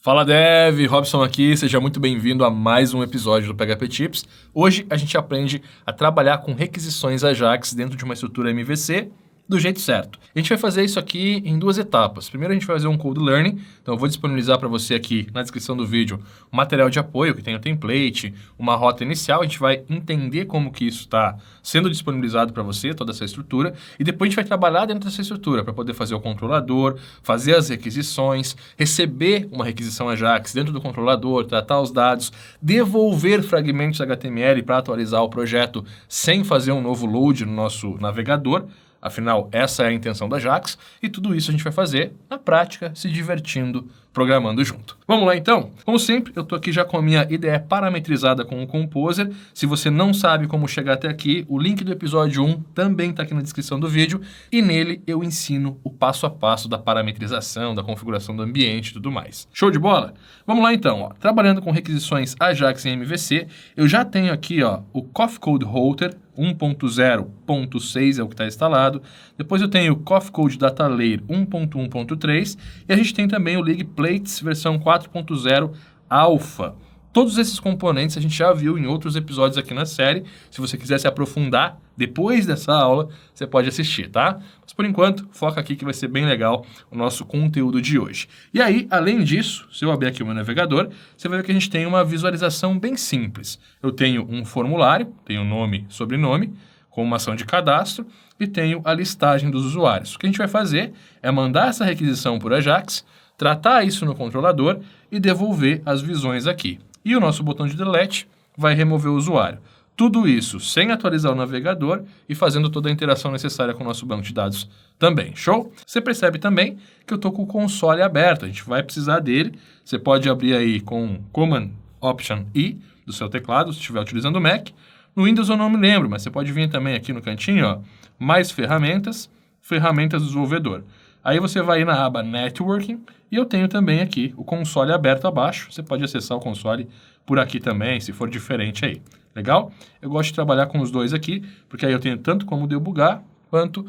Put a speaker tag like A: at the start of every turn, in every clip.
A: Fala Dev, Robson aqui, seja muito bem-vindo a mais um episódio do PHP Tips. Hoje a gente aprende a trabalhar com requisições Ajax dentro de uma estrutura MVC do jeito certo. A gente vai fazer isso aqui em duas etapas. Primeiro a gente vai fazer um Code Learning, então eu vou disponibilizar para você aqui na descrição do vídeo um material de apoio que tem o template, uma rota inicial, a gente vai entender como que isso está sendo disponibilizado para você, toda essa estrutura, e depois a gente vai trabalhar dentro dessa estrutura para poder fazer o controlador, fazer as requisições, receber uma requisição Ajax dentro do controlador, tratar os dados, devolver fragmentos HTML para atualizar o projeto sem fazer um novo load no nosso navegador. Afinal, essa é a intenção da Ajax, e tudo isso a gente vai fazer na prática, se divertindo, programando junto. Vamos lá então? Como sempre, eu estou aqui já com a minha IDE parametrizada com o Composer. Se você não sabe como chegar até aqui, o link do episódio 1 também está aqui na descrição do vídeo, e nele eu ensino o passo a passo da parametrização, da configuração do ambiente e tudo mais. Show de bola? Vamos lá então. Trabalhando com requisições Ajax em MVC, eu já tenho aqui o Coffee Code Router 1.0.6 é o que está instalado. Depois eu tenho o Coffee Code Data Layer 1.1.3 e a gente tem também o League Plates versão 4.0 Alpha. Todos esses componentes a gente já viu em outros episódios aqui na série. Se você quiser se aprofundar depois dessa aula, você pode assistir, tá? Mas por enquanto, foca aqui que vai ser bem legal o nosso conteúdo de hoje. E aí, além disso, se eu abrir aqui o meu navegador, você vai ver que a gente tem uma visualização bem simples. Eu tenho um formulário, tenho nome, sobrenome, com uma ação de cadastro e tenho a listagem dos usuários. O que a gente vai fazer é mandar essa requisição por Ajax, tratar isso no controlador e devolver as visões aqui. E o nosso botão de delete vai remover o usuário. Tudo isso sem atualizar o navegador e fazendo toda a interação necessária com o nosso banco de dados também. Show? Você percebe também que eu estou com o console aberto. A gente vai precisar dele. Você pode abrir aí com Command Option I do seu teclado, se estiver utilizando o Mac. No Windows eu não me lembro, mas você pode vir também aqui no cantinho, mais ferramentas, ferramentas do desenvolvedor. Aí você vai na aba Networking e eu tenho também aqui o console aberto abaixo. Você pode acessar o console por aqui também, se for diferente aí. Legal? Eu gosto de trabalhar com os dois aqui, porque aí eu tenho tanto como debugar, quanto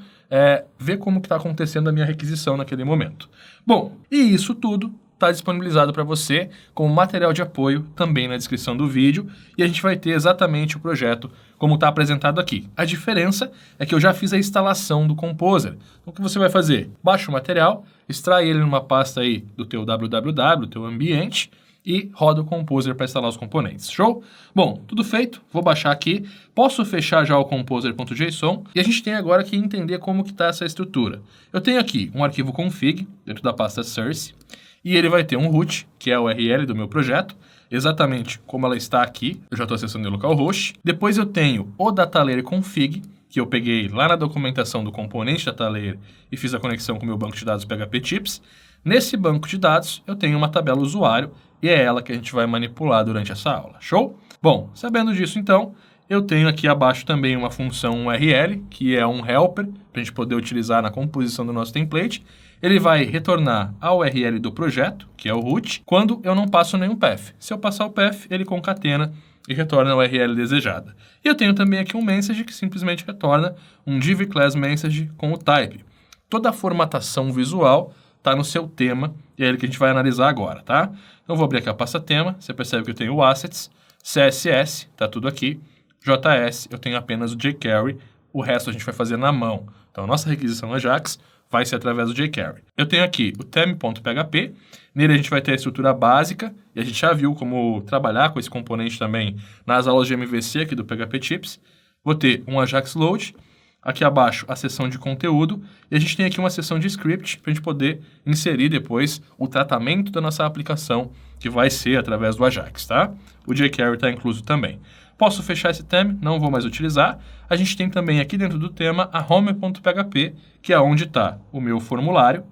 A: ver como está acontecendo a minha requisição naquele momento. Bom, e isso tudo está disponibilizado para você como material de apoio também na descrição do vídeo, e a gente vai ter exatamente o projeto como está apresentado aqui. A diferença é que eu já fiz a instalação do Composer. Então, o que você vai fazer? Baixa o material, extrai ele numa pasta aí do teu www, do teu ambiente, e roda o Composer para instalar os componentes. Show? Bom, tudo feito. Vou baixar aqui. Posso fechar já o composer.json e a gente tem agora que entender como que está essa estrutura. Eu tenho aqui um arquivo config dentro da pasta source e ele vai ter um root, que é a URL do meu projeto, exatamente como ela está aqui. Eu já estou acessando o localhost. Depois eu tenho o data layer config, que eu peguei lá na documentação do componente data layer e fiz a conexão com o meu banco de dados PHP Tips. Nesse banco de dados eu tenho uma tabela usuário e é ela que a gente vai manipular durante essa aula. Show? Bom, sabendo disso então, eu tenho aqui abaixo também uma função URL, que é um helper, para a gente poder utilizar na composição do nosso template. Ele vai retornar a URL do projeto, que é o root, quando eu não passo nenhum path. Se eu passar o path, ele concatena e retorna a URL desejada. E eu tenho também aqui um message que simplesmente retorna um div class message com o type. Toda a formatação visual está no seu tema, e é ele que a gente vai analisar agora, tá? Então, eu vou abrir aqui a pasta tema, você percebe que eu tenho o assets, CSS, está tudo aqui, JS, eu tenho apenas o jQuery, o resto a gente vai fazer na mão. Então, a nossa requisição Ajax vai ser através do jQuery. Eu tenho aqui o theme.php, nele a gente vai ter a estrutura básica, e a gente já viu como trabalhar com esse componente também nas aulas de MVC aqui do PHP Tips. Vou ter um Ajax Load, aqui abaixo a seção de conteúdo, e a gente tem aqui uma seção de script para a gente poder inserir depois o tratamento da nossa aplicação, que vai ser através do Ajax, tá? O jQuery está incluso também. Posso fechar esse theme, não vou mais utilizar. A gente tem também aqui dentro do tema a home.php, que é onde está o meu formulário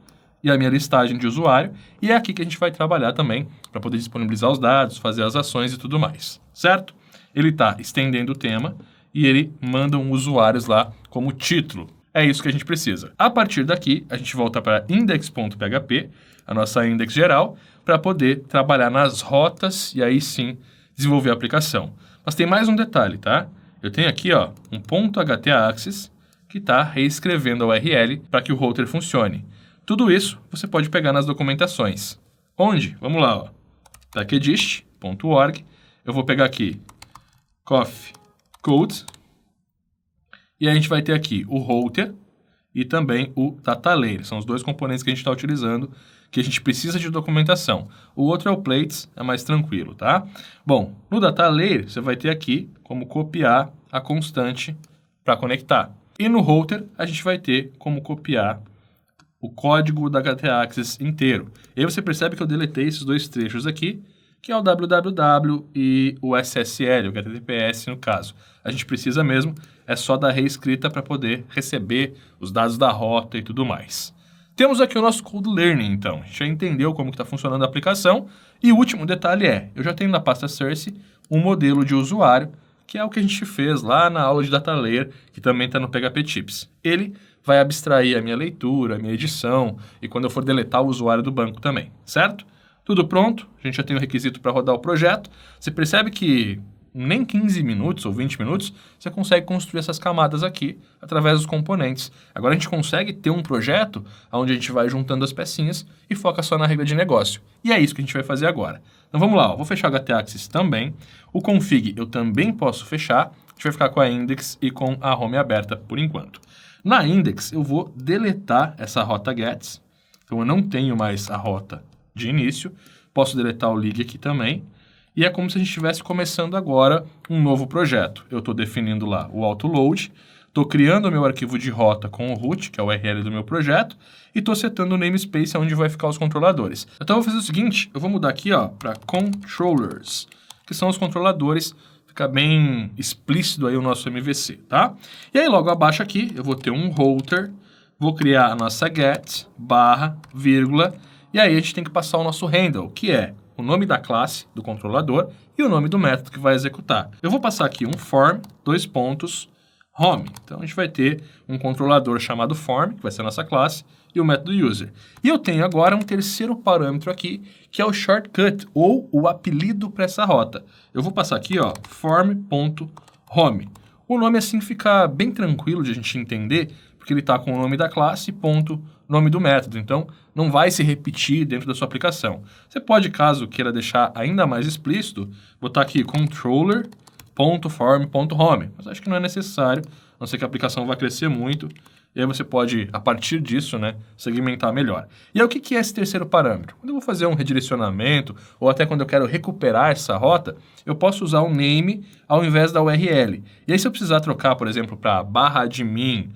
A: e a minha listagem de usuário, e é aqui que a gente vai trabalhar também para poder disponibilizar os dados, fazer as ações e tudo mais, certo? Ele está estendendo o tema, e ele manda um usuários lá como título. É isso que a gente precisa. A partir daqui, a gente volta para index.php, a nossa index geral, para poder trabalhar nas rotas e aí sim desenvolver a aplicação. Mas tem mais um detalhe, tá? Eu tenho aqui um .htaccess que está reescrevendo a URL para que o router funcione. Tudo isso você pode pegar nas documentações. onde, vamos lá, ó, packdist.org, eu vou pegar aqui coffee code, e a gente vai ter aqui o router e também o data layer. São os dois componentes que a gente está utilizando, que a gente precisa de documentação. O outro é o plates, é mais tranquilo, tá? Bom, no data layer, você vai ter aqui como copiar a constante para conectar. E no router, a gente vai ter como copiar o código da htaccess inteiro. E aí você percebe que eu deletei esses dois trechos aqui, que é o www e o SSL, o HTTPS no caso. A gente precisa mesmo, é só dar reescrita para poder receber os dados da rota e tudo mais. Temos aqui o nosso Code Learning, então. A gente já entendeu como está funcionando a aplicação. E o último detalhe é, eu já tenho na pasta Source um modelo de usuário, que é o que a gente fez lá na aula de Data Layer, que também está no PHP Tips. Ele vai abstrair a minha leitura, a minha edição, e quando eu for deletar o usuário do banco também, certo? Tudo pronto, a gente já tem o requisito para rodar o projeto. Você percebe que nem 15 minutos ou 20 minutos você consegue construir essas camadas aqui através dos componentes. Agora a gente consegue ter um projeto onde a gente vai juntando as pecinhas e foca só na regra de negócio. E é isso que a gente vai fazer agora. Então vamos lá, ó. Vou fechar o htaccess também. O config eu também posso fechar. A gente vai ficar com a index e com a home aberta por enquanto. Na index eu vou deletar essa rota gets. Então eu não tenho mais a rota de início. Posso deletar o lig aqui também. E é como se a gente estivesse começando agora um novo projeto. Eu estou definindo lá o autoload, estou criando o meu arquivo de rota com o root, que é o URL do meu projeto, e estou setando o namespace onde vai ficar os controladores. Então eu vou fazer o seguinte, eu vou mudar aqui para controllers, que são os controladores, fica bem explícito aí o nosso MVC, tá? E aí logo abaixo aqui eu vou ter um router, vou criar a nossa get, barra, vírgula, e aí a gente tem que passar o nosso handle, que é o nome da classe do controlador e o nome do método que vai executar. Eu vou passar aqui um form, home. Então a gente vai ter um controlador chamado form, que vai ser a nossa classe, e o método user. E eu tenho agora um terceiro parâmetro aqui, que é o shortcut, ou o apelido para essa rota. Eu vou passar aqui, ó, form.home. O nome assim fica bem tranquilo de a gente entender, porque ele está com o nome da classe, ponto, nome do método. Então, não vai se repetir dentro da sua aplicação. Você pode, caso queira deixar ainda mais explícito, botar aqui controller.form.home. Mas acho que não é necessário, a não ser que a aplicação vai crescer muito. E aí você pode, a partir disso, né, segmentar melhor. E aí o que é esse terceiro parâmetro? Quando eu vou fazer um redirecionamento, ou até quando eu quero recuperar essa rota, eu posso usar o name ao invés da URL. E aí se eu precisar trocar, por exemplo, para /admin,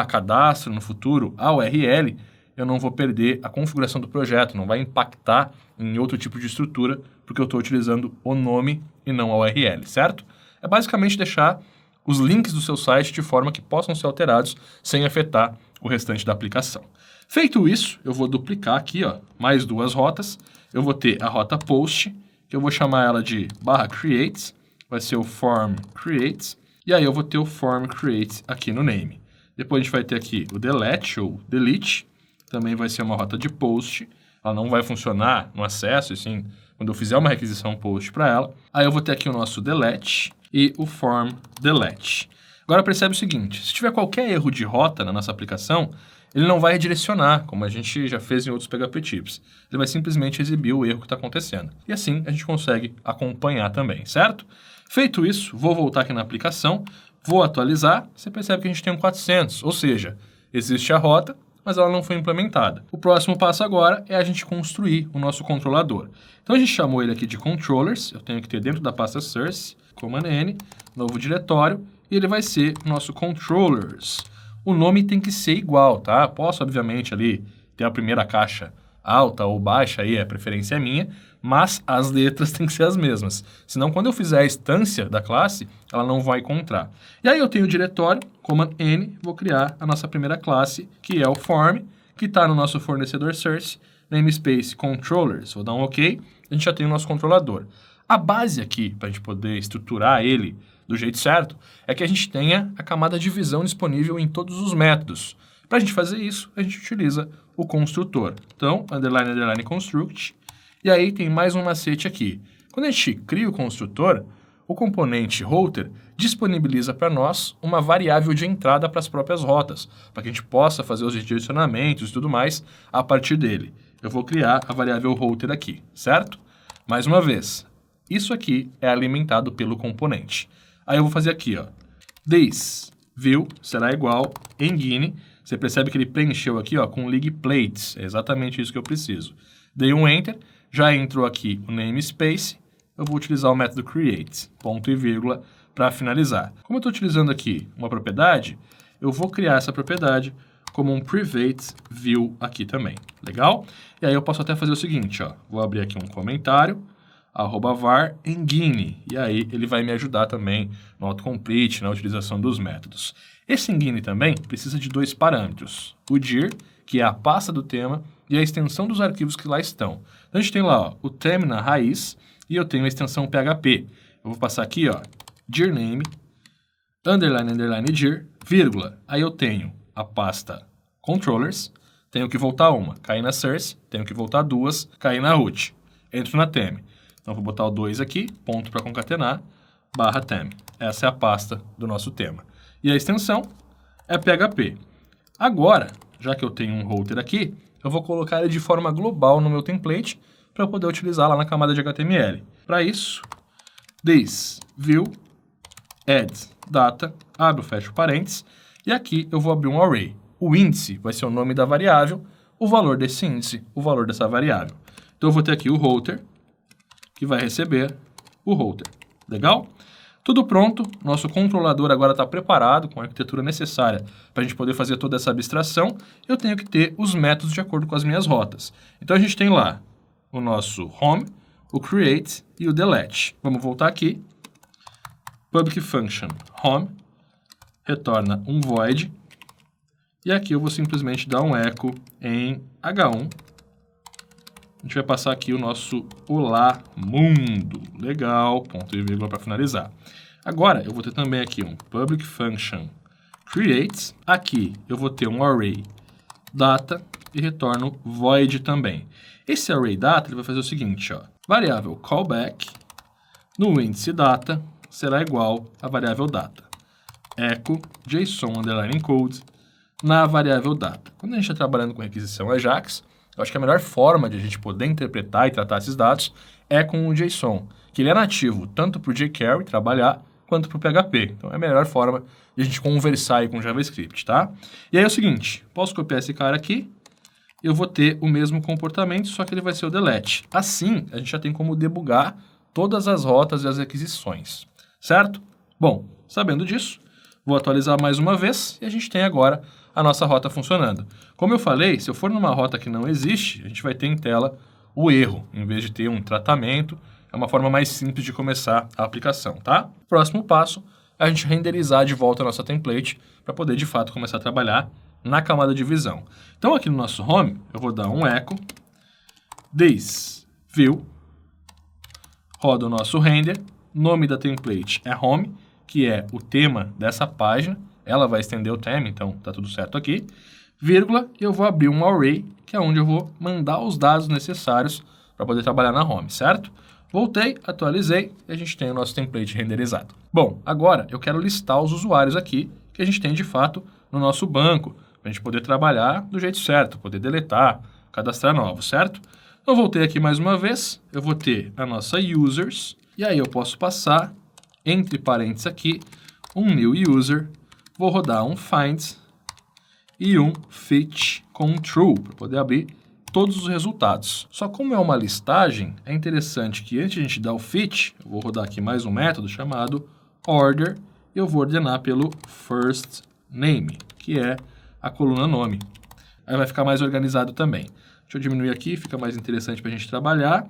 A: /cadastro no futuro, a URL, eu não vou perder a configuração do projeto, não vai impactar em outro tipo de estrutura, porque eu estou utilizando o nome e não a URL, certo? É basicamente deixar os links do seu site de forma que possam ser alterados sem afetar o restante da aplicação. Feito isso, eu vou duplicar aqui, ó, mais duas rotas. Eu vou ter a rota post, que eu vou chamar ela de /creates, vai ser o form creates, e aí eu vou ter o form creates aqui no name. Depois a gente vai ter aqui o delete ou delete, também vai ser uma rota de post, ela não vai funcionar no acesso, assim, quando eu fizer uma requisição post para ela. Aí eu vou ter aqui o nosso delete e o form delete. Agora percebe o seguinte, se tiver qualquer erro de rota na nossa aplicação, ele não vai redirecionar, como a gente já fez em outros PHP Tips. Ele vai simplesmente exibir o erro que está acontecendo. E assim a gente consegue acompanhar também, certo? Feito isso, vou voltar aqui na aplicação, vou atualizar, você percebe que a gente tem um 400, ou seja, existe a rota, mas ela não foi implementada. O próximo passo agora é a gente construir o nosso controlador. Então a gente chamou ele aqui de controllers, eu tenho que ter dentro da pasta source, command N, novo diretório, e ele vai ser nosso controllers. O nome tem que ser igual, tá? Posso, obviamente, ali ter a primeira caixa alta ou baixa, aí a preferência é minha, mas as letras têm que ser as mesmas. Senão, quando eu fizer a instância da classe, ela não vai encontrar. E aí eu tenho o diretório, command N, vou criar a nossa primeira classe, que é o form, que está no nosso fornecedor source, namespace controllers. Vou dar um OK, a gente já tem o nosso controlador. A base aqui, para a gente poder estruturar ele do jeito certo, é que a gente tenha a camada de visão disponível em todos os métodos. Para a gente fazer isso, a gente utiliza o construtor. Então, __construct. E aí tem mais um macete aqui. Quando a gente cria o construtor, o componente router disponibiliza para nós uma variável de entrada para as próprias rotas, para que a gente possa fazer os direcionamentos e tudo mais a partir dele. Eu vou criar a variável router aqui, certo? Mais uma vez, isso aqui é alimentado pelo componente. Aí eu vou fazer aqui, ó, this view será igual engine. Você percebe que ele preencheu aqui, ó, com lig plates. É exatamente isso que eu preciso. Dei um enter, já entrou aqui o namespace. Eu vou utilizar o método create, ponto e vírgula, para finalizar. Como eu estou utilizando aqui uma propriedade, eu vou criar essa propriedade como um private view aqui também. Legal? E aí eu posso até fazer o seguinte, ó, vou abrir aqui um comentário, @var engine, e aí ele vai me ajudar também no autocomplete, na utilização dos métodos. Esse engine também precisa de 2 parâmetros, o dir, que é a pasta do tema, e a extensão dos arquivos que lá estão. Então a gente tem lá, ó, o theme na raiz, e eu tenho a extensão PHP. Eu vou passar aqui, ó, dir name, underline, underline, dir, vírgula. Aí eu tenho a pasta controllers, tenho que voltar uma, cair na source, tenho que voltar 2, cair na root. Entro na theme. Então vou botar o 2 aqui, ponto para concatenar, barra theme. Essa é a pasta do nosso tema. E a extensão é PHP. Agora, já que eu tenho um router aqui, eu vou colocar ele de forma global no meu template para eu poder utilizar lá na camada de HTML. Para isso, this view add data, abro, fecho parênteses, e aqui eu vou abrir um array. O índice vai ser o nome da variável, o valor desse índice, o valor dessa variável. Então eu vou ter aqui o router, que vai receber o router. Legal? Tudo pronto, nosso controlador agora está preparado com a arquitetura necessária para a gente poder fazer toda essa abstração. Eu tenho que ter os métodos de acordo com as minhas rotas. Então a gente tem lá o nosso home, o create e o delete. Vamos voltar aqui. Public function home retorna um void. E aqui eu vou simplesmente dar um echo em H1. A gente vai passar aqui o nosso olá mundo. Legal, ponto e vírgula para finalizar. Agora eu vou ter também aqui um public function create. Aqui eu vou ter um array data e retorno void também. Esse array data ele vai fazer o seguinte, ó, variável callback no índice data será igual à variável data. Echo JSON underline encode na variável data. Quando a gente está trabalhando com requisição Ajax, eu acho que a melhor forma de a gente poder interpretar e tratar esses dados é com o JSON, que ele é nativo tanto para o jQuery trabalhar quanto para o PHP. Então é a melhor forma de a gente conversar aí com JavaScript, tá? E aí é o seguinte, posso copiar esse cara aqui, eu vou ter o mesmo comportamento, só que ele vai ser o delete. Assim, a gente já tem como debugar todas as rotas e as requisições, certo? Bom, sabendo disso, vou atualizar mais uma vez e a gente tem agora a nossa rota funcionando. Como eu falei, se eu for numa rota que não existe, a gente vai ter em tela o erro, em vez de ter um tratamento. É uma forma mais simples de começar a aplicação, tá? Próximo passo é a gente renderizar de volta a nossa template para poder, de fato, começar a trabalhar na camada de visão. Então, aqui no nosso home, eu vou dar um echo, this view, roda o nosso render, nome da template é home, que é o tema dessa página, ela vai estender o tema, então tá tudo certo aqui, vírgula, e eu vou abrir um array, que é onde eu vou mandar os dados necessários para poder trabalhar na home, certo? Voltei, atualizei e a gente tem o nosso template renderizado. Bom, agora eu quero listar os usuários aqui que a gente tem de fato no nosso banco, para a gente poder trabalhar do jeito certo, poder deletar, cadastrar novos, certo? Então voltei aqui mais uma vez, eu vou ter a nossa users, e aí eu posso passar, entre parênteses aqui, um new user, vou rodar um find e um fetch com true, para poder abrir todos os resultados. Só como é uma listagem, é interessante que antes de a gente dar o fetch, eu vou rodar aqui mais um método chamado order, e eu vou ordenar pelo first name, que é a coluna nome. Aí vai ficar mais organizado também. Deixa eu diminuir aqui, fica mais interessante para a gente trabalhar.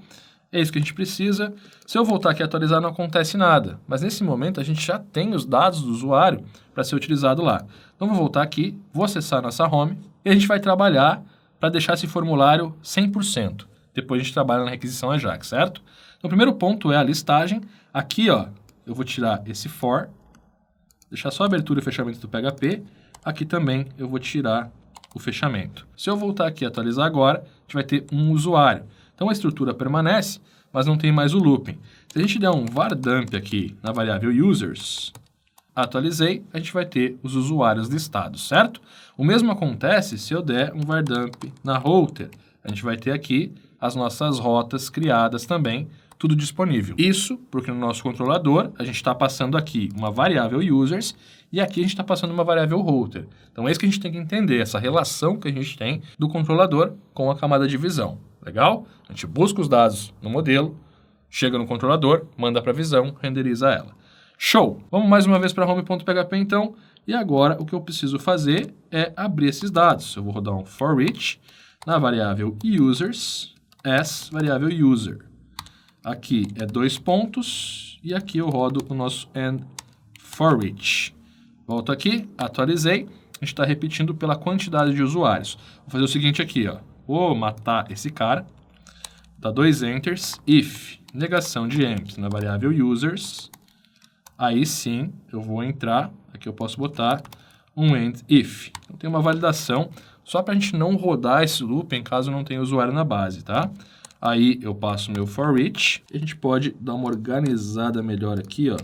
A: É isso que a gente precisa. Se eu voltar aqui a atualizar, não acontece nada. Mas nesse momento, a gente já tem os dados do usuário para ser utilizado lá. Então, vou voltar aqui, vou acessar nossa home e a gente vai trabalhar para deixar esse formulário 100%. Depois a gente trabalha na requisição Ajax, certo? Então, o primeiro ponto é a listagem. Aqui, ó, eu vou tirar esse for, deixar só a abertura e fechamento do PHP. Aqui também eu vou tirar o fechamento. Se eu voltar aqui e atualizar agora, a gente vai ter um usuário. Então, a estrutura permanece, mas não tem mais o looping. Se a gente der um var dump aqui na variável users, atualizei, a gente vai ter os usuários listados, certo? O mesmo acontece se eu der um var dump na router. A gente vai ter aqui as nossas rotas criadas também, tudo disponível. Isso porque no nosso controlador a gente está passando aqui uma variável users e aqui a gente está passando uma variável router. Então é isso que a gente tem que entender, essa relação que a gente tem do controlador com a camada de visão. Legal? A gente busca os dados no modelo, chega no controlador, manda para a visão, renderiza ela. Show! Vamos mais uma vez para home.php então. E agora o que eu preciso fazer é abrir esses dados. Eu vou rodar um for each na variável users as variável user. Aqui é 2 pontos e aqui eu rodo o nosso and for each. Volto aqui, atualizei. A gente está repetindo pela quantidade de usuários. Vou fazer o seguinte aqui, ó. Vou matar esse cara. Dá 2 enters. If negação de emp na variável users. Aí sim eu vou entrar. Aqui eu posso botar um end if. Então tem uma validação só para a gente não rodar esse loop em caso não tenha usuário na base, tá? Aí eu passo meu for each. A gente pode dar uma organizada melhor aqui, ó.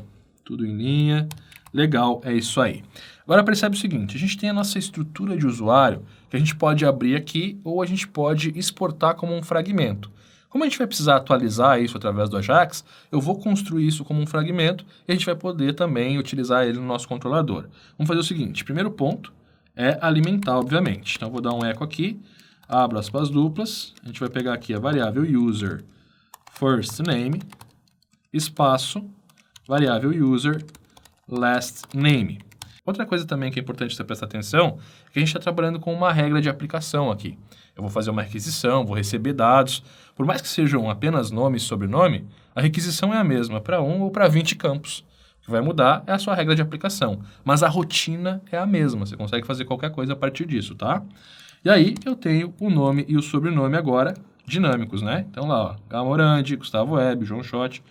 A: Tudo em linha. Legal, é isso aí. Agora percebe o seguinte, a gente tem a nossa estrutura de usuário que a gente pode abrir aqui ou a gente pode exportar como um fragmento. Como a gente vai precisar atualizar isso através do Ajax, eu vou construir isso como um fragmento e a gente vai poder também utilizar ele no nosso controlador. Vamos fazer o seguinte, primeiro ponto é alimentar, obviamente. Então eu vou dar um echo aqui, abro aspas duplas, a gente vai pegar aqui a variável user first name, espaço, variável user last name. Outra coisa também que é importante você prestar atenção é que a gente está trabalhando com uma regra de aplicação aqui. Eu vou fazer uma requisição, vou receber dados. Por mais que sejam apenas nome e sobrenome, a requisição é a mesma para 1 ou para 20 campos. O que vai mudar é a sua regra de aplicação. Mas a rotina é a mesma. Você consegue fazer qualquer coisa a partir disso, tá? E aí eu tenho o nome e o sobrenome agora dinâmicos, né? Então lá, ó, Gamorandi, Gustavo Web, João Schott.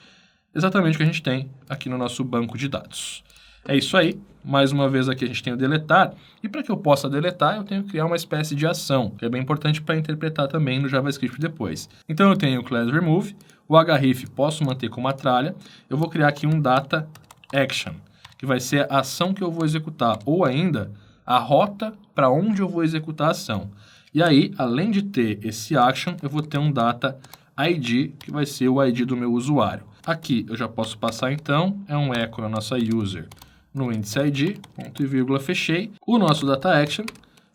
A: Exatamente o que a gente tem aqui no nosso banco de dados. É isso aí. Mais uma vez aqui a gente tem o deletar. E para que eu possa deletar, eu tenho que criar uma espécie de ação, que é bem importante para interpretar também no JavaScript depois. Então eu tenho o class remove, o href posso manter como a tralha. Eu vou criar aqui um data action, que vai ser a ação que eu vou executar, ou ainda a rota para onde eu vou executar a ação. E aí, além de ter esse action, eu vou ter um data ID, que vai ser o ID do meu usuário. Aqui eu já posso passar então, é um echo na nossa user no índice ID, ponto e vírgula, fechei. O nosso data action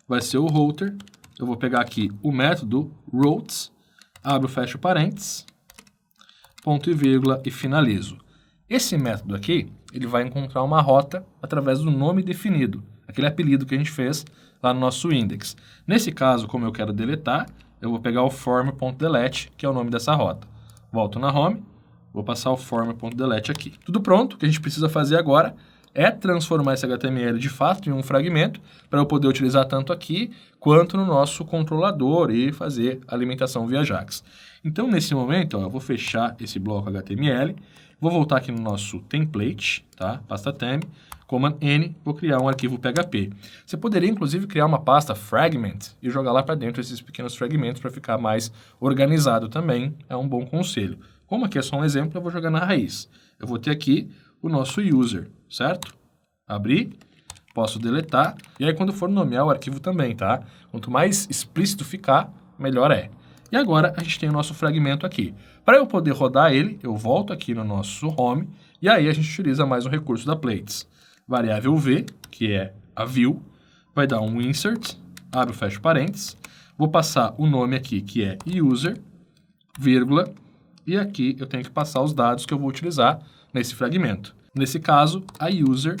A: vai ser o router. Eu vou pegar aqui o método routes, abro, fecho parênteses, ponto e vírgula e finalizo. Esse método aqui, ele vai encontrar uma rota através do nome definido, aquele apelido que a gente fez lá no nosso index. Nesse caso, como eu quero deletar, eu vou pegar o form.delete, que é o nome dessa rota. Volto na home, vou passar o form.delete aqui. Tudo pronto, o que a gente precisa fazer agora é transformar esse HTML de fato em um fragmento para eu poder utilizar tanto aqui quanto no nosso controlador e fazer alimentação via Ajax. Então, nesse momento, ó, eu vou fechar esse bloco HTML, vou voltar aqui no nosso template, tá? Pasta tem, Command N, vou criar um arquivo PHP. Você poderia, inclusive, criar uma pasta fragment e jogar lá para dentro esses pequenos fragmentos para ficar mais organizado também, é um bom conselho. Como aqui é só um exemplo, eu vou jogar na raiz. Eu vou ter aqui o nosso user, certo? Abrir, posso deletar, e aí quando for nomear o arquivo também, tá? Quanto mais explícito ficar, melhor é. E agora a gente tem o nosso fragmento aqui. Para eu poder rodar ele, eu volto aqui no nosso home, e aí a gente utiliza mais um recurso da Plates. Variável v, que é a view, vai dar um insert, abre e fecha parênteses, vou passar o nome aqui, que é user, vírgula, e aqui eu tenho que passar os dados que eu vou utilizar nesse fragmento. Nesse caso, a user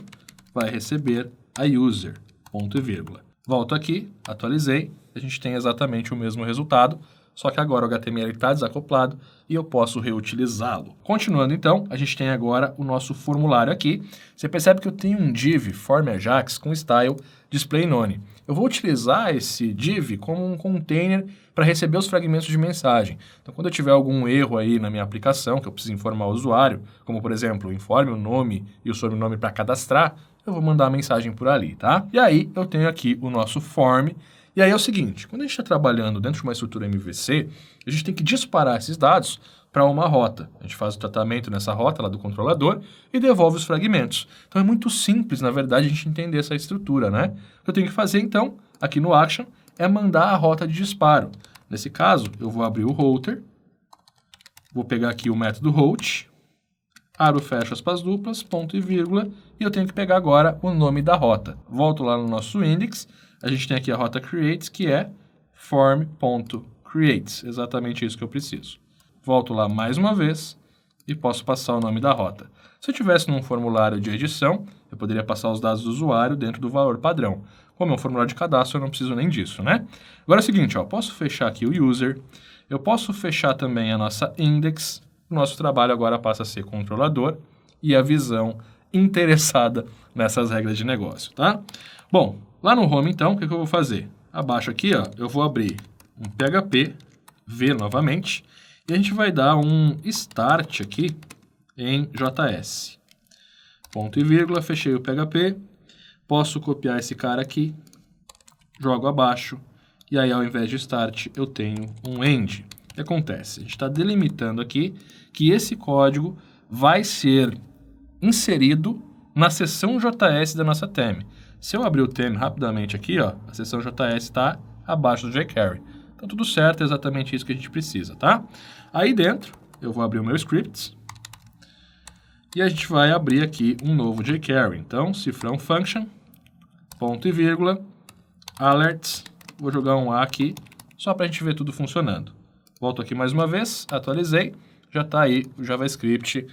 A: vai receber a user, ponto e vírgula. Volto aqui, atualizei, a gente tem exatamente o mesmo resultado, só que agora o HTML está desacoplado e eu posso reutilizá-lo. Continuando então, a gente tem agora o nosso formulário aqui. Você percebe que eu tenho um div form Ajax com style display none. Eu vou utilizar esse div como um container para receber os fragmentos de mensagem. Então, quando eu tiver algum erro aí na minha aplicação, que eu preciso informar o usuário, como por exemplo, informe o nome e o sobrenome para cadastrar, eu vou mandar a mensagem por ali, tá? E aí eu tenho aqui o nosso form. E aí é o seguinte, quando a gente está trabalhando dentro de uma estrutura MVC, a gente tem que disparar esses dados para uma rota. A gente faz o tratamento nessa rota lá do controlador e devolve os fragmentos. Então é muito simples, na verdade, a gente entender essa estrutura, né? O que eu tenho que fazer, então, aqui no Action, é mandar a rota de disparo. Nesse caso, eu vou abrir o router, vou pegar aqui o método route, abro, fecho aspas duplas, ponto e vírgula, e eu tenho que pegar agora o nome da rota. Volto lá no nosso index, a gente tem aqui a rota creates, que é form.creates, exatamente isso que eu preciso. Volto lá mais uma vez e posso passar o nome da rota. Se eu tivesse num formulário de edição, eu poderia passar os dados do usuário dentro do valor padrão. Como é um formulário de cadastro, eu não preciso nem disso, né? Agora é o seguinte, ó, posso fechar aqui o user, eu posso fechar também a nossa index, o nosso trabalho agora passa a ser controlador e a visão interessada nessas regras de negócio, tá? Bom, lá no home, então, o que eu vou fazer? Abaixo aqui, ó, eu vou abrir um PHP, V novamente, e a gente vai dar um start aqui em JS. Ponto e vírgula, fechei o PHP, posso copiar esse cara aqui, jogo abaixo, e aí ao invés de start eu tenho um end. O que acontece? A gente está delimitando aqui que esse código vai ser inserido na seção JS da nossa theme. Se eu abrir o theme rapidamente aqui, ó, a seção JS está abaixo do jQuery. Então tudo certo, é exatamente isso que a gente precisa, tá? Aí dentro, eu vou abrir o meu script e a gente vai abrir aqui um novo jQuery. Então, cifrão function, ponto e vírgula, alerts, vou jogar um A aqui, só para a gente ver tudo funcionando. Volto aqui mais uma vez, atualizei, já está aí o JavaScript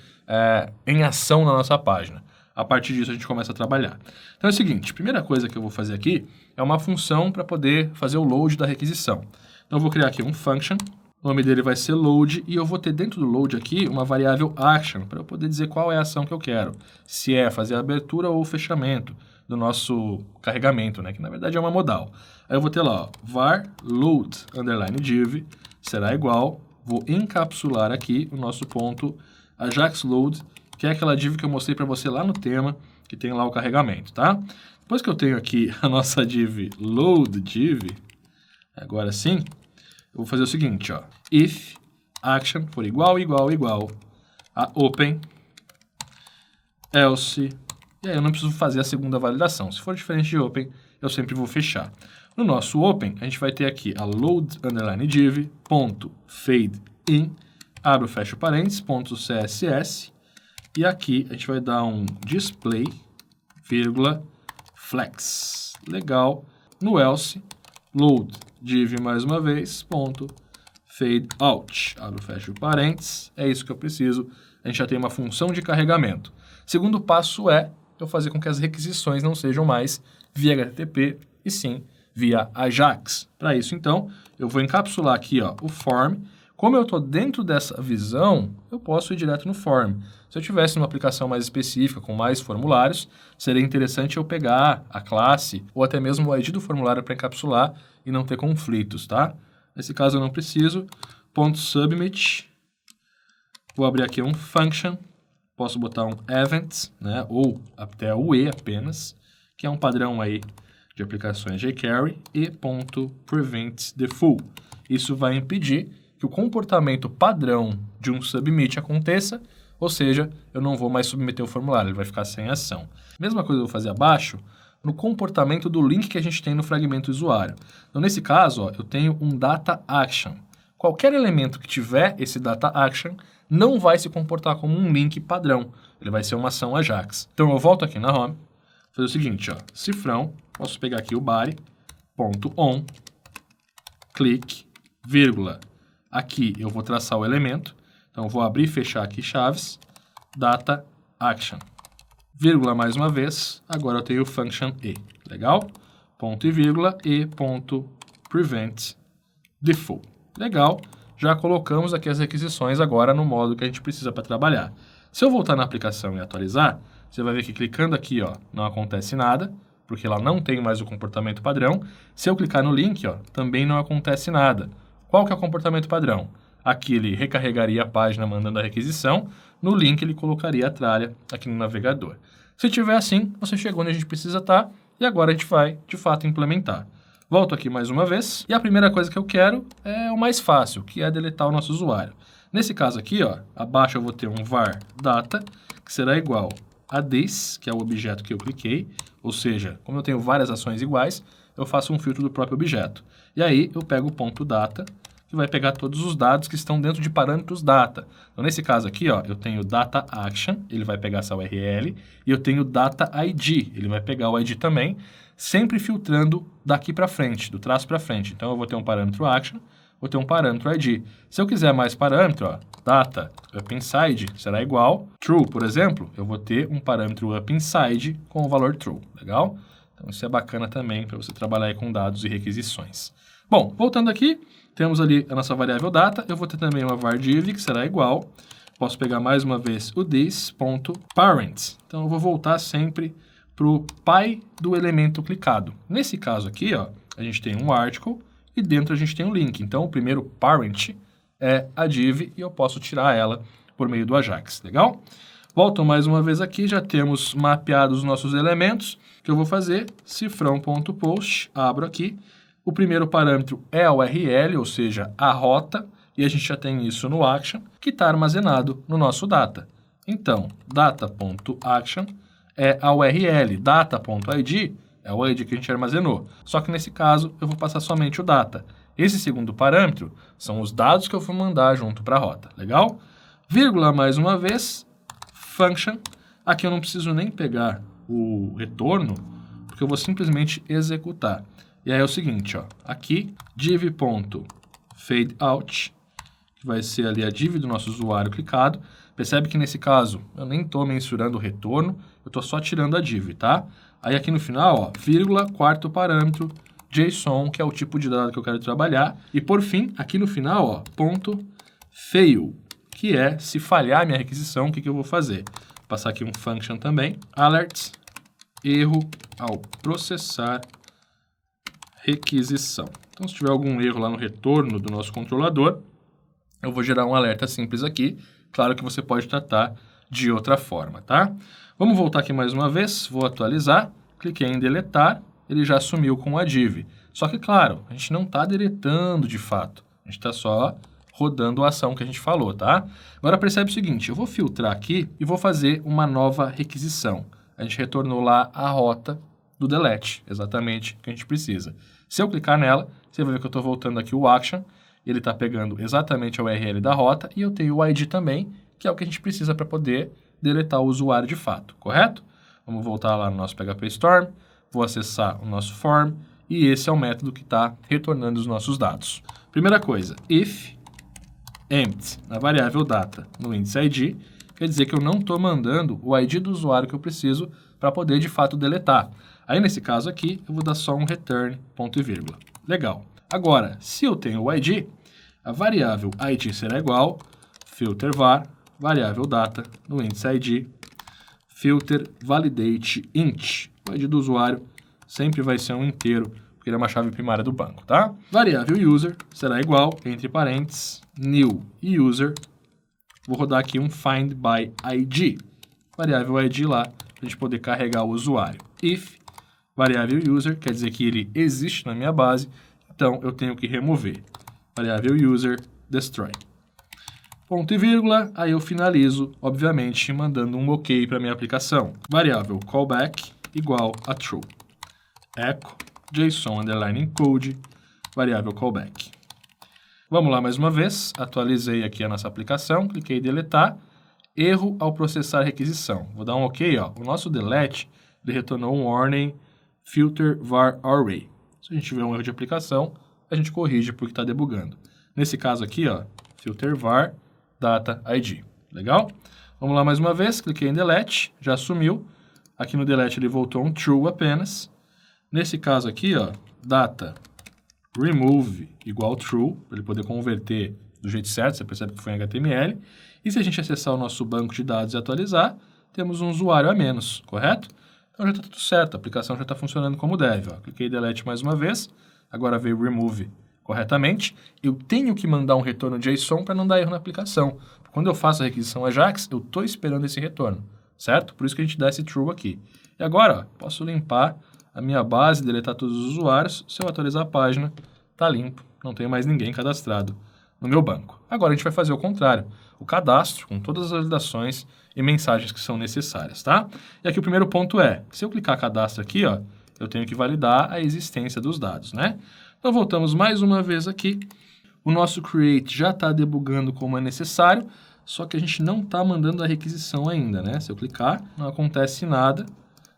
A: em ação na nossa página. A partir disso a gente começa a trabalhar. Então é o seguinte, a primeira coisa que eu vou fazer aqui é uma função para poder fazer o load da requisição. Então eu vou criar aqui um function, o nome dele vai ser load, e eu vou ter dentro do load aqui uma variável action, para eu poder dizer qual é a ação que eu quero. Se é fazer a abertura ou o fechamento do nosso carregamento, né? Que na verdade é uma modal. Aí eu vou ter lá, ó, var load underline div será igual, vou encapsular aqui o nosso ponto Ajax load, que é aquela div que eu mostrei para você lá no tema, que tem lá o carregamento, tá? Depois que eu tenho aqui a nossa div load div, agora sim, eu vou fazer o seguinte, ó, if action for igual a open, else, e aí eu não preciso fazer a segunda validação. Se for diferente de open, eu sempre vou fechar. No nosso open, a gente vai ter aqui a load underline div, ponto fade in, abro, fecho parênteses, ponto CSS, e aqui a gente vai dar um display, vírgula, flex. Legal. No else, load div mais uma vez, ponto fade out. Abro, fecho parênteses. É isso que eu preciso. A gente já tem uma função de carregamento. Segundo passo é eu fazer com que as requisições não sejam mais via HTTP e sim via Ajax. Para isso, então, eu vou encapsular aqui, ó, o form. Como eu estou dentro dessa visão, eu posso ir direto no form. Se eu tivesse uma aplicação mais específica, com mais formulários, seria interessante eu pegar a classe ou até mesmo o ID do formulário para encapsular e não ter conflitos, tá? Nesse caso eu não preciso. Ponto .submit. Vou abrir aqui um function. Posso botar um event, né? Ou até o E apenas, que é um padrão aí de aplicações jQuery, e ponto .prevent default. Isso vai impedir que o comportamento padrão de um submit aconteça, ou seja, eu não vou mais submeter o formulário, ele vai ficar sem ação. Mesma coisa eu vou fazer abaixo, no comportamento do link que a gente tem no fragmento usuário. Então, nesse caso, ó, eu tenho um data action. Qualquer elemento que tiver esse data action não vai se comportar como um link padrão, ele vai ser uma ação Ajax. Então, eu volto aqui na home, vou fazer o seguinte, ó, cifrão, posso pegar aqui o body, ponto on, clique, vírgula. Aqui eu vou traçar o elemento, então eu vou abrir e fechar aqui chaves, data action, vírgula mais uma vez, agora eu tenho o function e, legal? Ponto e vírgula e ponto prevent default, legal? Já colocamos aqui as requisições agora no modo que a gente precisa para trabalhar. Se eu voltar na aplicação e atualizar, você vai ver que clicando aqui, ó, não acontece nada, porque ela não tem mais o comportamento padrão. Se eu clicar no link, ó, também não acontece nada. Qual que é o comportamento padrão? Aqui ele recarregaria a página mandando a requisição, no link ele colocaria a tralha aqui no navegador. Se tiver assim, você chegou onde a gente precisa estar e agora a gente vai, de fato, implementar. Volto aqui mais uma vez e a primeira coisa que eu quero é o mais fácil, que é deletar o nosso usuário. Nesse caso aqui, ó, abaixo eu vou ter um var data, que será igual a this, que é o objeto que eu cliquei, ou seja, como eu tenho várias ações iguais, eu faço um filtro do próprio objeto. E aí eu pego o ponto data, que vai pegar todos os dados que estão dentro de parâmetros data. Então, nesse caso aqui, ó, eu tenho data action, ele vai pegar essa URL, e eu tenho data ID, ele vai pegar o ID também, sempre filtrando daqui para frente, do traço para frente. Então, eu vou ter um parâmetro action, vou ter um parâmetro ID. Se eu quiser mais parâmetro, ó, data UpInside será igual true, por exemplo, eu vou ter um parâmetro UpInside com o valor true, legal? Então, isso é bacana também para você trabalhar aí com dados e requisições. Bom, voltando aqui, temos ali a nossa variável data, eu vou ter também uma var div, que será igual, posso pegar mais uma vez o this.parent, então eu vou voltar sempre para o pai do elemento clicado. Nesse caso aqui, ó, a gente tem um article e dentro a gente tem um link, então o primeiro parent é a div e eu posso tirar ela por meio do Ajax, legal? Volto mais uma vez aqui, já temos mapeados os nossos elementos, o que eu vou fazer, cifrão.post, abro aqui, o primeiro parâmetro é a URL, ou seja, a rota, e a gente já tem isso no action, que está armazenado no nosso data. Então, data.action é a URL, data.id é o ID que a gente armazenou. Só que nesse caso, eu vou passar somente o data. Esse segundo parâmetro são os dados que eu vou mandar junto para a rota, legal? Vírgula mais uma vez, function. Aqui eu não preciso nem pegar o retorno, porque eu vou simplesmente executar. E aí é o seguinte, ó, aqui, div.fadeout, que vai ser ali a div do nosso usuário clicado. Percebe que nesse caso eu nem estou mensurando o retorno, eu estou só tirando a div, tá? Aí aqui no final, ó, vírgula, quarto parâmetro, JSON, que é o tipo de dado que eu quero trabalhar. E por fim, aqui no final, ó, ponto fail, que é se falhar a minha requisição, o que eu vou fazer? Vou passar aqui um function também, alert, erro ao processar requisição. Então, se tiver algum erro lá no retorno do nosso controlador, eu vou gerar um alerta simples aqui. Claro que você pode tratar de outra forma, tá? Vamos voltar aqui mais uma vez, vou atualizar, cliquei em deletar, ele já sumiu com a div. Só que, claro, a gente não está deletando de fato, a gente está só rodando a ação que a gente falou, tá? Agora percebe o seguinte, eu vou filtrar aqui e vou fazer uma nova requisição. A gente retornou lá a rota do delete, exatamente o que a gente precisa. Se eu clicar nela, você vai ver que eu estou voltando aqui o action, ele está pegando exatamente a URL da rota e eu tenho o ID também, que é o que a gente precisa para poder deletar o usuário de fato, correto? Vamos voltar lá no nosso PHP Storm, vou acessar o nosso form e esse é o método que está retornando os nossos dados. Primeira coisa, if empty, na variável data, no índice ID, quer dizer que eu não estou mandando o ID do usuário que eu preciso para poder de fato deletar. Aí nesse caso aqui, eu vou dar só um return, ponto e vírgula. Legal. Agora, se eu tenho o ID, a variável ID será igual filter var, variável data, no índice ID, filter validate int. O ID do usuário sempre vai ser um inteiro, porque ele é uma chave primária do banco, tá? Variável user será igual, entre parênteses, new user. Vou rodar aqui um find by ID. Variável ID lá, para a gente poder carregar o usuário. If variável user quer dizer que ele existe na minha base, então eu tenho que remover. Variável user destroy. Ponto e vírgula, aí eu finalizo, obviamente, mandando um OK para minha aplicação. Variável callback igual a true. Echo JSON underline encode, variável callback. Vamos lá mais uma vez, atualizei aqui a nossa aplicação, cliquei em deletar, erro ao processar requisição. Vou dar um OK, ó. O nosso delete, ele retornou um warning filter var array. Se a gente tiver um erro de aplicação, a gente corrige porque está debugando. Nesse caso aqui, ó, filter var data ID. Legal? Vamos lá mais uma vez, cliquei em delete, já sumiu. Aqui no delete ele voltou um true apenas. Nesse caso aqui, ó, data remove igual true, para ele poder converter do jeito certo, você percebe que foi em HTML. E se a gente acessar o nosso banco de dados e atualizar, temos um usuário a menos, correto? Então já está tudo certo, a aplicação já está funcionando como deve. Ó. Cliquei em delete mais uma vez, agora veio remove corretamente. Eu tenho que mandar um retorno JSON para não dar erro na aplicação. Quando eu faço a requisição Ajax, eu estou esperando esse retorno, certo? Por isso que a gente dá esse true aqui. E agora, ó, posso limpar a minha base, deletar todos os usuários. Se eu atualizar a página, está limpo, não tem mais ninguém cadastrado no meu banco. Agora a gente vai fazer o contrário, o cadastro com todas as validações e mensagens que são necessárias, tá? E aqui o primeiro ponto é, se eu clicar cadastro aqui, ó, eu tenho que validar a existência dos dados, né? Então voltamos mais uma vez aqui, o nosso create já está debugando como é necessário, só que a gente não está mandando a requisição ainda, né? Se eu clicar, não acontece nada.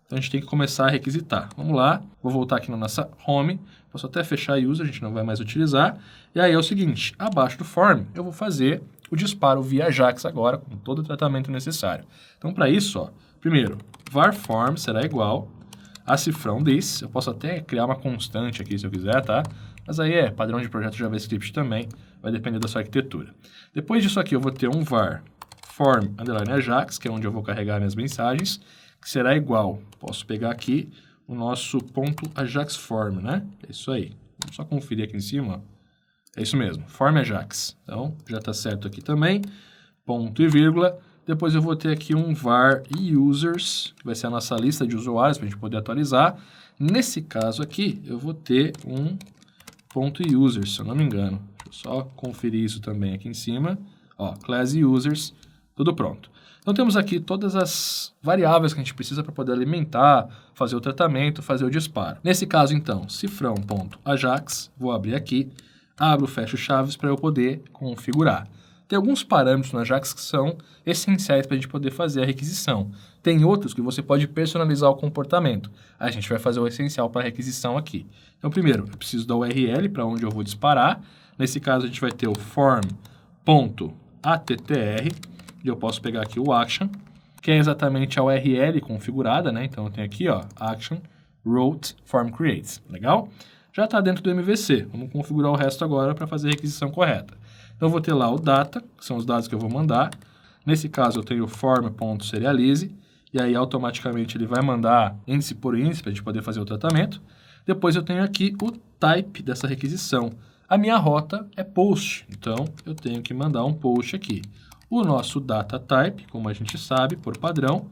A: Então, a gente tem que começar a requisitar. Vamos lá, vou voltar aqui na nossa home, posso até fechar user, a gente não vai mais utilizar. E aí é o seguinte, abaixo do form, eu vou fazer o disparo via Ajax agora, com todo o tratamento necessário. Então, para isso, ó, primeiro, var form será igual a cifrão this, eu posso até criar uma constante aqui se eu quiser, tá? Mas aí é padrão de projeto JavaScript também, vai depender da sua arquitetura. Depois disso aqui, eu vou ter um var form underline Ajax, que é onde eu vou carregar minhas mensagens, que será igual, posso pegar aqui o nosso ponto Ajax form, né? É isso aí. Vamos só conferir aqui em cima, ó. É isso mesmo, form Ajax. Então, já está certo aqui também, ponto e vírgula. Depois eu vou ter aqui um var users, que vai ser a nossa lista de usuários para a gente poder atualizar. Nesse caso aqui, eu vou ter um ponto users, se eu não me engano. Deixa eu só conferir isso também aqui em cima. Ó, class users, tudo pronto. Então, temos aqui todas as variáveis que a gente precisa para poder alimentar, fazer o tratamento, fazer o disparo. Nesse caso, então, cifrão.ajax, vou abrir aqui, abro, fecho chaves para eu poder configurar. Tem alguns parâmetros no Ajax que são essenciais para a gente poder fazer a requisição. Tem outros que você pode personalizar o comportamento. A gente vai fazer o essencial para a requisição aqui. Então, primeiro, eu preciso da URL para onde eu vou disparar. Nesse caso, a gente vai ter o form.attr. E eu posso pegar aqui o action, que é exatamente a URL configurada, né? Então, eu tenho aqui, ó, action, wrote, form create. Legal? Já está dentro do MVC. Vamos configurar o resto agora para fazer a requisição correta. Então, eu vou ter lá o data, que são os dados que eu vou mandar. Nesse caso, eu tenho o form.serialize, e aí, automaticamente, ele vai mandar índice por índice para a gente poder fazer o tratamento. Depois, eu tenho aqui o type dessa requisição. A minha rota é post, então, eu tenho que mandar um post aqui. O nosso data type, como a gente sabe, por padrão,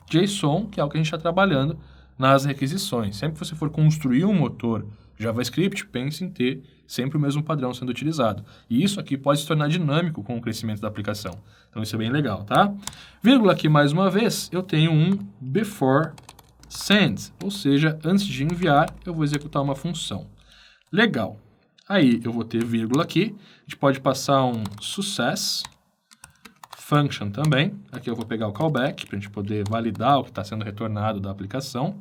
A: JSON, que é o que a gente está trabalhando nas requisições. Sempre que você for construir um motor JavaScript, pense em ter sempre o mesmo padrão sendo utilizado. E isso aqui pode se tornar dinâmico com o crescimento da aplicação. Então, isso é bem legal, tá? Vírgula aqui, mais uma vez, eu tenho um before send, ou seja, antes de enviar, eu vou executar uma função. Legal. Aí, eu vou ter vírgula aqui, a gente pode passar um success function também. Aqui eu vou pegar o callback para a gente poder validar o que está sendo retornado da aplicação.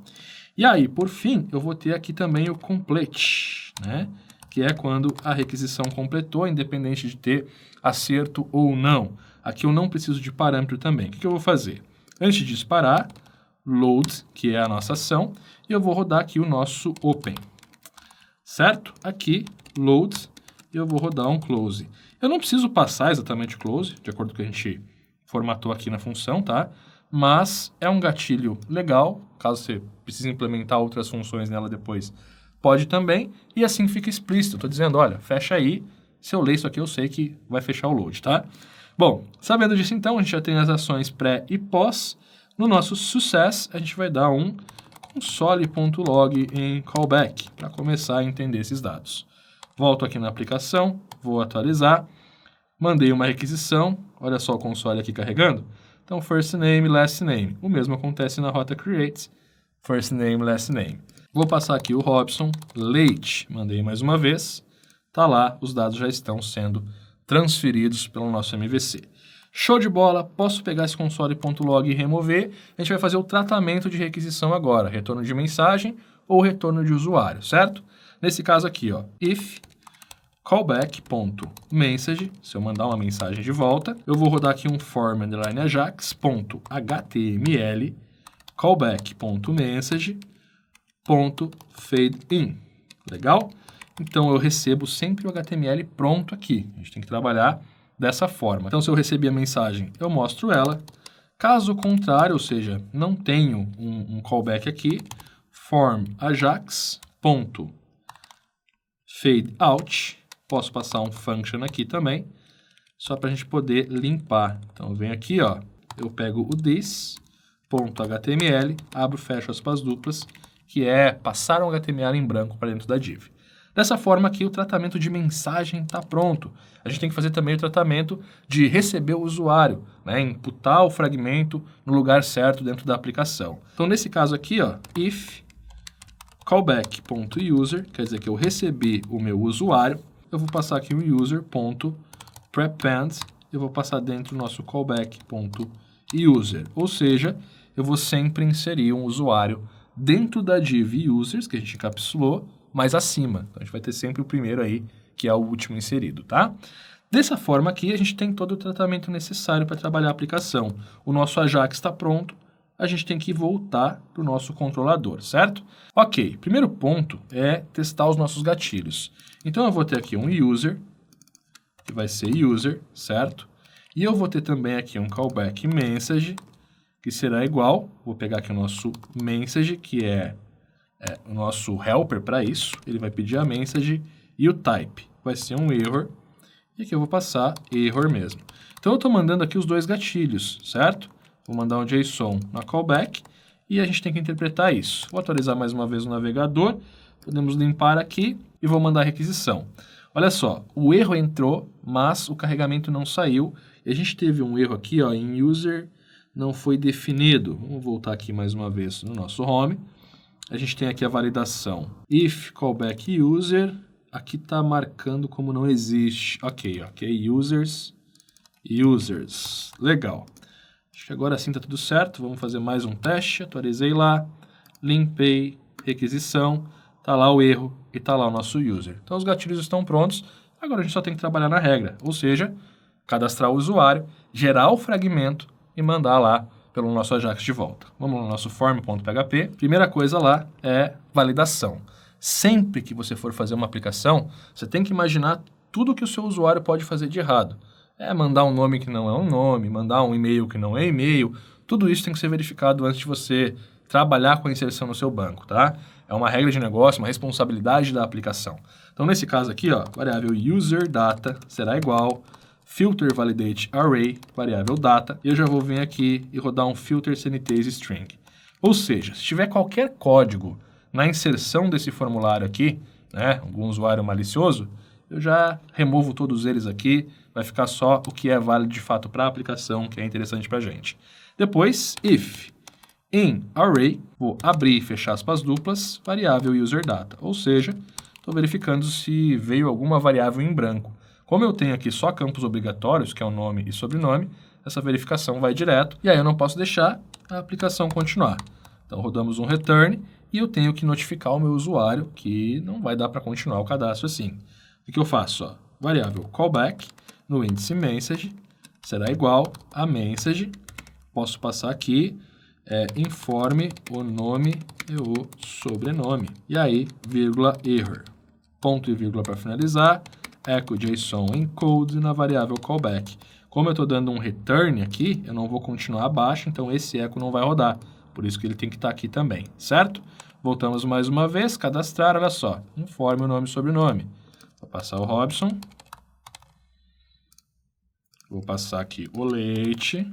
A: E aí, por fim, eu vou ter aqui também o complete, né? Que é quando a requisição completou, independente de ter acerto ou não. Aqui eu não preciso de parâmetro também. O que eu vou fazer? Antes de disparar, load, que é a nossa ação, e eu vou rodar aqui o nosso open. Certo? Aqui, load, e eu vou rodar um close. Eu não preciso passar exatamente close, de acordo com o que a gente formatou aqui na função, tá? Mas é um gatilho legal, caso você precise implementar outras funções nela depois, pode também, e assim fica explícito. Estou dizendo, olha, fecha aí, se eu ler isso aqui eu sei que vai fechar o load, tá? Bom, sabendo disso então, a gente já tem as ações pré e pós. No nosso success, a gente vai dar um console.log em callback, para começar a entender esses dados. Volto aqui na aplicação, vou atualizar, mandei uma requisição, olha só o console aqui carregando. Então, first name, last name. O mesmo acontece na rota create, first name, last name. Vou passar aqui o Robson, late, mandei mais uma vez. Tá lá, os dados já estão sendo transferidos pelo nosso MVC. Show de bola, posso pegar esse console.log e remover. A gente vai fazer o tratamento de requisição agora, retorno de mensagem ou retorno de usuário, certo? Nesse caso aqui, ó, if callback.message, se eu mandar uma mensagem de volta, eu vou rodar aqui um form_ajax.html callback.message.fadeIn. Legal? Então, eu recebo sempre o HTML pronto aqui. A gente tem que trabalhar dessa forma. Então, se eu receber a mensagem, eu mostro ela. Caso contrário, ou seja, não tenho um callback aqui, form_ajax.fadeOut. Posso passar um function aqui também, só para a gente poder limpar. Então, eu venho aqui, ó, eu pego o this.html, abro, fecho aspas duplas, que é passar um HTML em branco para dentro da div. Dessa forma aqui, o tratamento de mensagem está pronto. A gente tem que fazer também o tratamento de receber o usuário, né? Imputar o fragmento no lugar certo dentro da aplicação. Então, nesse caso aqui, ó, if callback.user, quer dizer que eu recebi o meu usuário, eu vou passar aqui o user.prepend, eu vou passar dentro do nosso callback.user, ou seja, eu vou sempre inserir um usuário dentro da div users, que a gente encapsulou, mais acima. Então, a gente vai ter sempre o primeiro aí, que é o último inserido, tá? Dessa forma aqui, a gente tem todo o tratamento necessário para trabalhar a aplicação. O nosso Ajax está pronto, a gente tem que voltar para o nosso controlador, certo? Ok, primeiro ponto é testar os nossos gatilhos. Então, eu vou ter aqui um user, que vai ser user, certo? E eu vou ter também aqui um callback message, que será igual, vou pegar aqui o nosso message, que é o nosso helper para isso, ele vai pedir a message e o type vai ser um error, e aqui eu vou passar error mesmo. Então eu estou mandando aqui os dois gatilhos, certo? Vou mandar um JSON na callback e a gente tem que interpretar isso. Vou atualizar mais uma vez o navegador, podemos limpar aqui e vou mandar a requisição. Olha só, o erro entrou, mas o carregamento não saiu, e a gente teve um erro aqui, ó, em user não foi definido. Vamos voltar aqui mais uma vez no nosso home. A gente tem aqui a validação if callback user, aqui está marcando como não existe. Ok, users, legal. Acho que agora sim está tudo certo, vamos fazer mais um teste, atualizei lá, limpei, requisição, está lá o erro e está lá o nosso user. Então os gatilhos estão prontos, agora a gente só tem que trabalhar na regra, ou seja, cadastrar o usuário, gerar o fragmento e mandar lá pelo nosso Ajax de volta. Vamos no nosso form.php. Primeira coisa lá é validação. Sempre que você for fazer uma aplicação, você tem que imaginar tudo que o seu usuário pode fazer de errado. Mandar um nome que não é um nome, mandar um e-mail que não é e-mail, tudo isso tem que ser verificado antes de você trabalhar com a inserção no seu banco, tá? É uma regra de negócio, uma responsabilidade da aplicação. Então, nesse caso aqui, ó, variável user_data será igual filter validate array, variável data, e eu já vou vir aqui e rodar um filter sanitize string. Ou seja, se tiver qualquer código na inserção desse formulário aqui, né, algum usuário malicioso, eu já removo todos eles aqui, vai ficar só o que é válido de fato para a aplicação, que é interessante para a gente. Depois, if in array, vou abrir e fechar aspas duplas, variável user_data, ou seja, estou verificando se veio alguma variável em branco. Como eu tenho aqui só campos obrigatórios, que é o nome e sobrenome, essa verificação vai direto, e aí eu não posso deixar a aplicação continuar. Então, rodamos um return, e eu tenho que notificar o meu usuário que não vai dar para continuar o cadastro assim. O que eu faço? Ó, variável callback, no índice message, será igual a message, posso passar aqui, informe o nome e o sobrenome. E aí, vírgula error. Ponto e vírgula para finalizar, echo JSON encode na variável callback. Como eu estou dando um return aqui, eu não vou continuar abaixo, então esse echo não vai rodar. Por isso que ele tem que estar aqui também, certo? Voltamos mais uma vez, cadastrar, olha só, informe o nome e sobrenome. Vou passar o Robson. Vou passar aqui o Leite.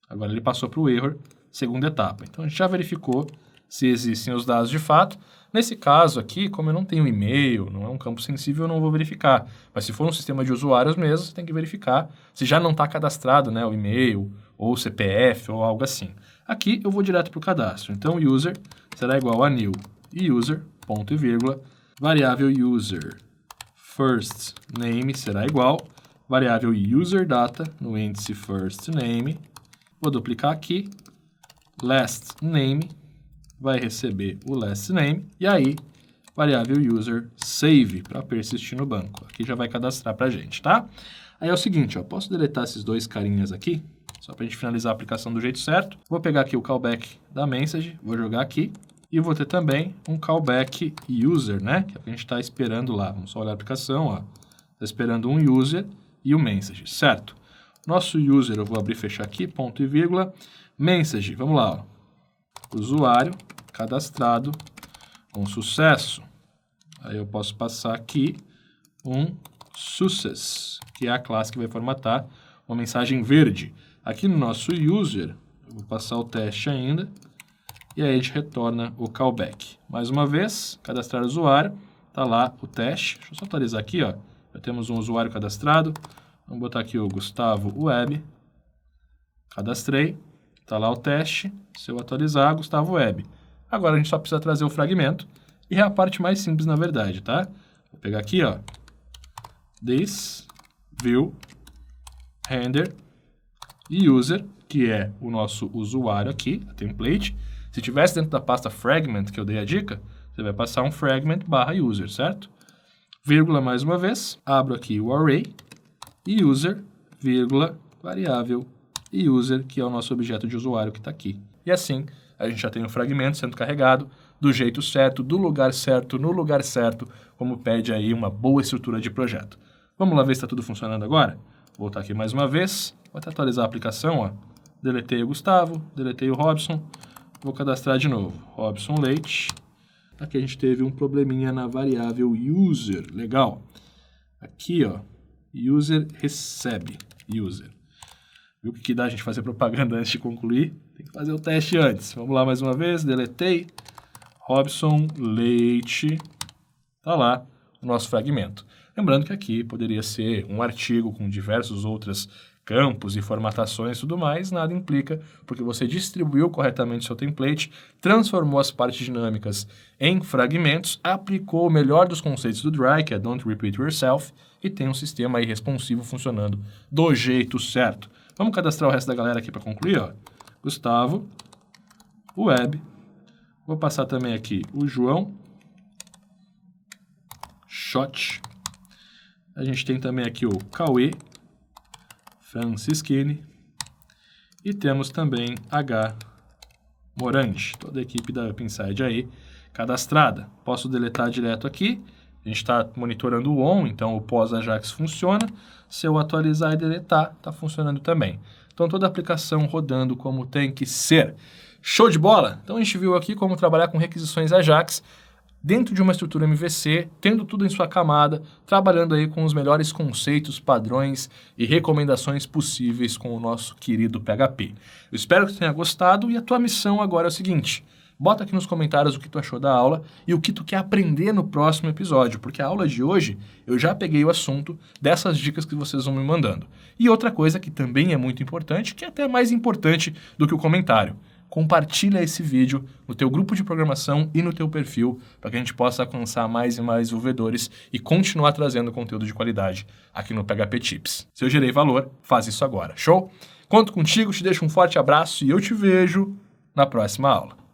A: Agora ele passou para o error, segunda etapa. Então a gente já verificou se existem os dados de fato. Nesse caso aqui, como eu não tenho e-mail, não é um campo sensível, eu não vou verificar. Mas se for um sistema de usuários mesmo, você tem que verificar se já não está cadastrado, né, o e-mail, ou o CPF, ou algo assim. Aqui eu vou direto para o cadastro. Então, user será igual a new e user, ponto e vírgula, variável user first name será igual, variável user data no índice first name, vou duplicar aqui, last name vai receber o last name, e aí, variável user save para persistir no banco. Aqui já vai cadastrar para a gente, tá? Aí é o seguinte, ó, posso deletar esses dois carinhas aqui, só para a gente finalizar a aplicação do jeito certo. Vou pegar aqui o callback da message, vou jogar aqui, e vou ter também um callback user, né? Que é o que a gente está esperando lá. Vamos só olhar a aplicação, ó. Está esperando um user e o message, certo? Nosso user, eu vou abrir e fechar aqui, ponto e vírgula. Message, vamos lá, ó. Usuário cadastrado com sucesso. Aí eu posso passar aqui um success, que é a classe que vai formatar uma mensagem verde. Aqui no nosso user, eu vou passar o teste ainda, e aí a gente retorna o callback. Mais uma vez, cadastrar usuário, Tá lá o teste. Deixa eu só atualizar aqui, ó. Já temos um usuário cadastrado. Vamos botar aqui o Gustavo Web. Cadastrei. Tá lá o teste. Se eu atualizar, Gustavo Web. Agora a gente só precisa trazer o fragmento. E é a parte mais simples, na verdade, tá? Vou pegar aqui, ó. This, view, render e user, que é o nosso usuário aqui, a template. Se tivesse dentro da pasta fragment, que eu dei a dica, você vai passar um fragment barra user, certo? Vírgula mais uma vez, abro aqui o array e user, vírgula, variável e user, que é o nosso objeto de usuário que está aqui. E assim, a gente já tem o fragmento sendo carregado do jeito certo, do lugar certo, no lugar certo, como pede aí uma boa estrutura de projeto. Vamos lá ver se está tudo funcionando agora? Vou voltar aqui mais uma vez, vou até atualizar a aplicação, ó. Deletei o Gustavo, deletei o Robson, vou cadastrar de novo, Robson Leite. Aqui a gente teve um probleminha na variável user, legal. Aqui, ó, user recebe, user. Viu o que dá a gente fazer propaganda antes de concluir? Tem que fazer o teste antes. Vamos lá mais uma vez, deletei, Robson Leite, tá lá o nosso fragmento. Lembrando que aqui poderia ser um artigo com diversos outros campos e formatações e tudo mais, nada implica, porque você distribuiu corretamente seu template, transformou as partes dinâmicas em fragmentos, aplicou o melhor dos conceitos do Dry, que é Don't Repeat Yourself, e tem um sistema aí responsivo funcionando do jeito certo. Vamos cadastrar o resto da galera aqui para concluir, ó. Gustavo, Web, vou passar também aqui o João, Shot, a gente tem também aqui o Cauê, Francischini, e temos também H. Morandi, toda a equipe da UpInside aí cadastrada. Posso deletar direto aqui, a gente está monitorando o on, então o pós-Ajax funciona. Se eu atualizar e deletar, está funcionando também. Então toda a aplicação rodando como tem que ser. Show de bola? Então a gente viu aqui como trabalhar com requisições Ajax dentro de uma estrutura MVC, tendo tudo em sua camada, trabalhando aí com os melhores conceitos, padrões e recomendações possíveis com o nosso querido PHP. Eu espero que você tenha gostado e a tua missão agora é o seguinte: bota aqui nos comentários o que tu achou da aula e o que tu quer aprender no próximo episódio, porque a aula de hoje eu já peguei o assunto dessas dicas que vocês vão me mandando. E outra coisa que também é muito importante, que é até mais importante do que o comentário: compartilha esse vídeo no teu grupo de programação e no teu perfil para que a gente possa alcançar mais e mais desenvolvedores e continuar trazendo conteúdo de qualidade aqui no PHP Tips. Se eu gerei valor, faz isso agora. Show? Conto contigo, te deixo um forte abraço e eu te vejo na próxima aula.